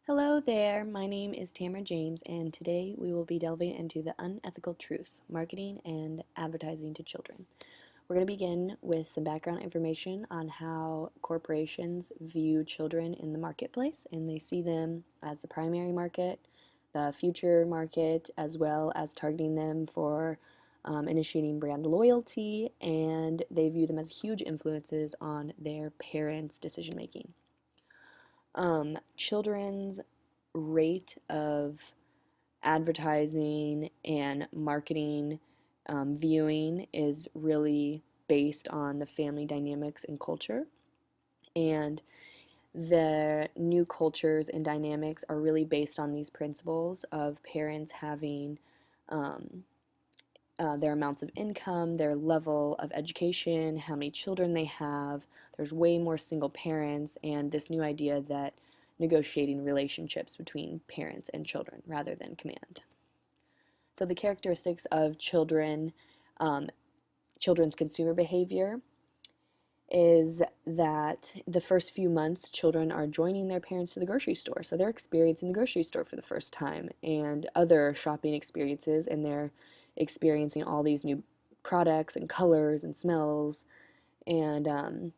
Hello there, my name is Tamara James, and today we will be delving into the unethical truth, marketing and advertising to children. We're going to begin with some background information on how corporations view children in the marketplace, and they see them as the primary market, the future market, as well as targeting them for initiating brand loyalty, and they view them as huge influences on their parents' decision making. Children's rate of advertising and marketing viewing is really based on the family dynamics and culture. And the new cultures and dynamics are really based on these principles of parents having um, their amounts of income, their level of education, how many children they have. There's way more single parents, and this new idea that negotiating relationships between parents and children rather than command. So the characteristics of children's consumer behavior is that the first few months children are joining their parents to the grocery store. So they're experiencing the grocery store for the first time and other shopping experiences, and they're experiencing all these new products and colors and smells. And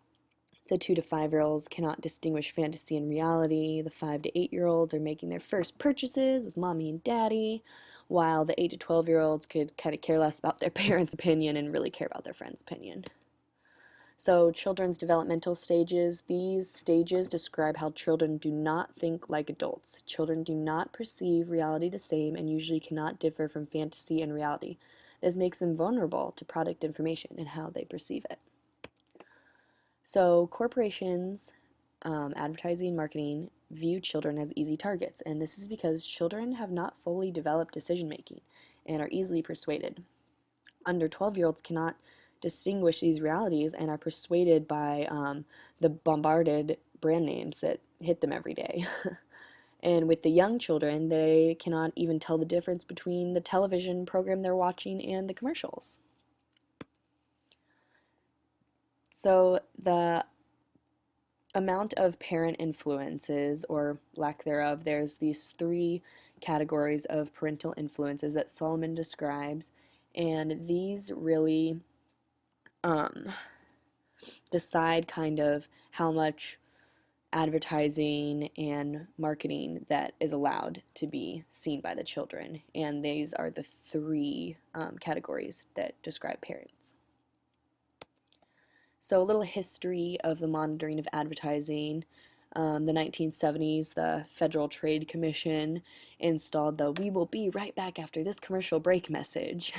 the 2 to 5-year-olds cannot distinguish fantasy and reality. The 5 to 8-year-olds are making their first purchases with mommy and daddy, while the 8 to 12-year-olds could kind of care less about their parents' opinion and really care about their friend's opinion. So children's developmental stages, these stages describe how children do not think like adults. Children do not perceive reality the same and usually cannot differ from fantasy and reality. This makes them vulnerable to product information and how they perceive it. So corporations, advertising, marketing, view children as easy targets, and this is because children have not fully developed decision making and are easily persuaded. Under 12-year-olds cannot distinguish these realities and are persuaded by the bombarded brand names that hit them every day. And with the young children, they cannot even tell the difference between the television program they're watching and the commercials. So the amount of parent influences, or lack thereof, there's these 3 categories of parental influences that Solomon describes, and these really decide kind of how much advertising and marketing that is allowed to be seen by the children. And these are the 3 categories that describe parents. So a little history of the monitoring of advertising. The 1970s, the Federal Trade Commission installed the "we will be right back after this commercial break" message.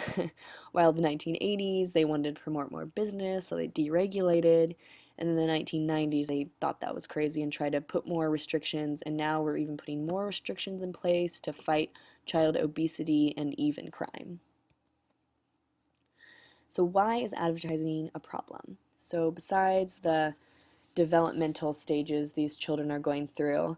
While the 1980s, they wanted to promote more business, so they deregulated. And in the 1990s, they thought that was crazy and tried to put more restrictions, and now we're even putting more restrictions in place to fight child obesity and even crime. So why is advertising a problem? So besides the developmental stages these children are going through,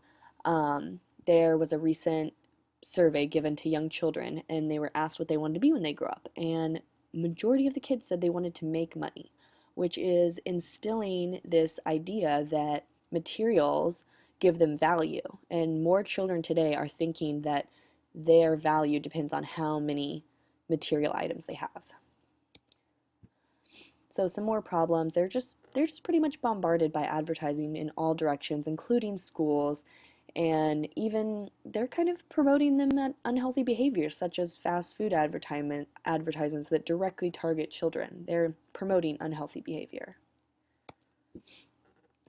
there was a recent survey given to young children, and they were asked what they wanted to be when they grew up, and majority of the kids said they wanted to make money, which is instilling this idea that materials give them value, and more children today are thinking that their value depends on how many material items they have. So some more problems. They're just pretty much bombarded by advertising in all directions, including schools, and even they're kind of promoting them at unhealthy behaviors such as fast food advertisements that directly target children. They're promoting unhealthy behavior.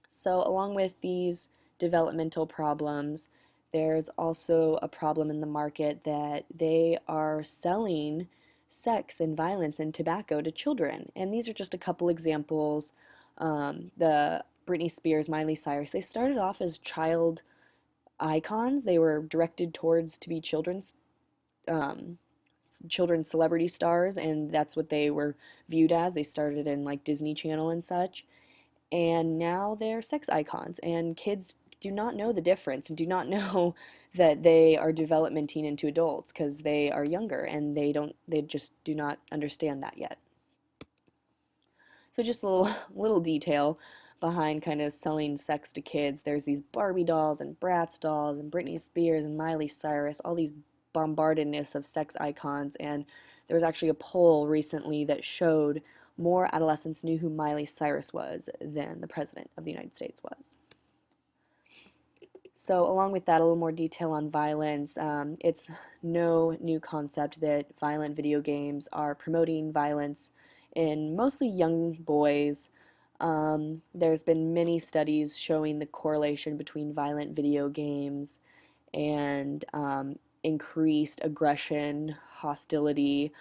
So along with these developmental problems, there's also a problem in the market that they are selling sex and violence and tobacco to children. And these are just a couple examples. The Britney Spears, Miley Cyrus, they started off as child icons. They were directed towards to be children's celebrity stars, and that's what they were viewed as. They started in like Disney Channel and such, and now they're sex icons, and kids do not know the difference and do not know that they are developmenting into adults because they are younger and they just do not understand that yet. So just a little detail. behind kind of selling sex to kids. There's these Barbie dolls and Bratz dolls and Britney Spears and Miley Cyrus, all these bombardedness of sex icons. And there was actually a poll recently that showed more adolescents knew who Miley Cyrus was than the President of the United States was. So along with that, a little more detail on violence. It's no new concept that violent video games are promoting violence in mostly young boys. There's been many studies showing the correlation between violent video games and increased aggression, hostility,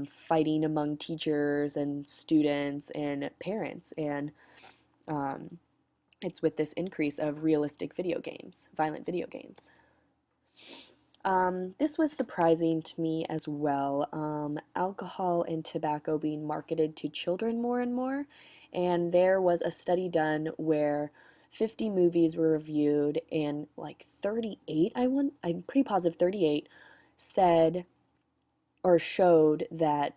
fighting among teachers and students and parents. And it's with this increase of realistic video games, violent video games. This was surprising to me as well. Alcohol and tobacco being marketed to children more and more. And there was a study done where 50 movies were reviewed, and like 38, I'm pretty positive 38, said or showed that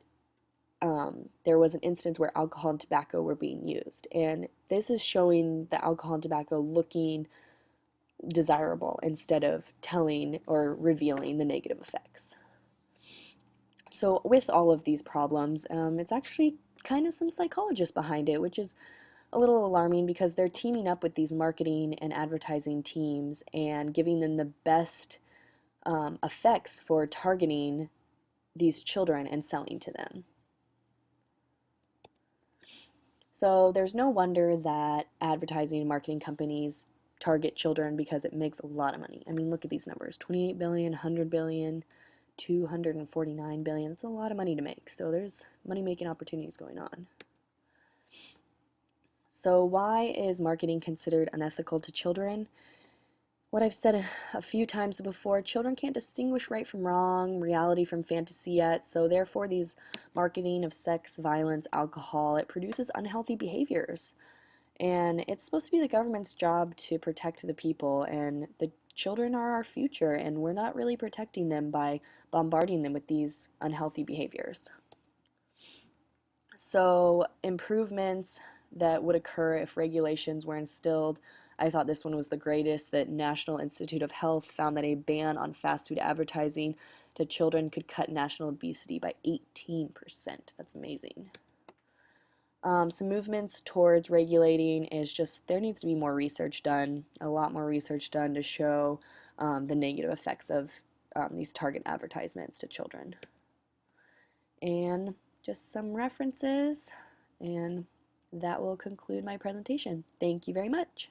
there was an instance where alcohol and tobacco were being used. And this is showing the alcohol and tobacco looking desirable instead of telling or revealing the negative effects. So with all of these problems, it's actually kind of some psychologists behind it, which is a little alarming because they're teaming up with these marketing and advertising teams and giving them the best effects for targeting these children and selling to them. So there's no wonder that advertising and marketing companies target children because it makes a lot of money. I mean, look at these numbers, 28 billion, 100 billion, 249 billion. It's a lot of money to make. So there's money-making opportunities going on. So why is marketing considered unethical to children? What I've said a few times before, children can't distinguish right from wrong, reality from fantasy yet, so therefore these marketing of sex, violence, alcohol, it produces unhealthy behaviors. And it's supposed to be the government's job to protect the people, and the children are our future, and we're not really protecting them by bombarding them with these unhealthy behaviors. So improvements that would occur if regulations were instilled. I thought this one was the greatest, that National Institute of Health found that a ban on fast food advertising to children could cut national obesity by 18%. That's amazing. Some movements towards regulating is just there needs to be more research done, a lot more research done to show the negative effects of these target advertisements to children. And just some references, and that will conclude my presentation. Thank you very much.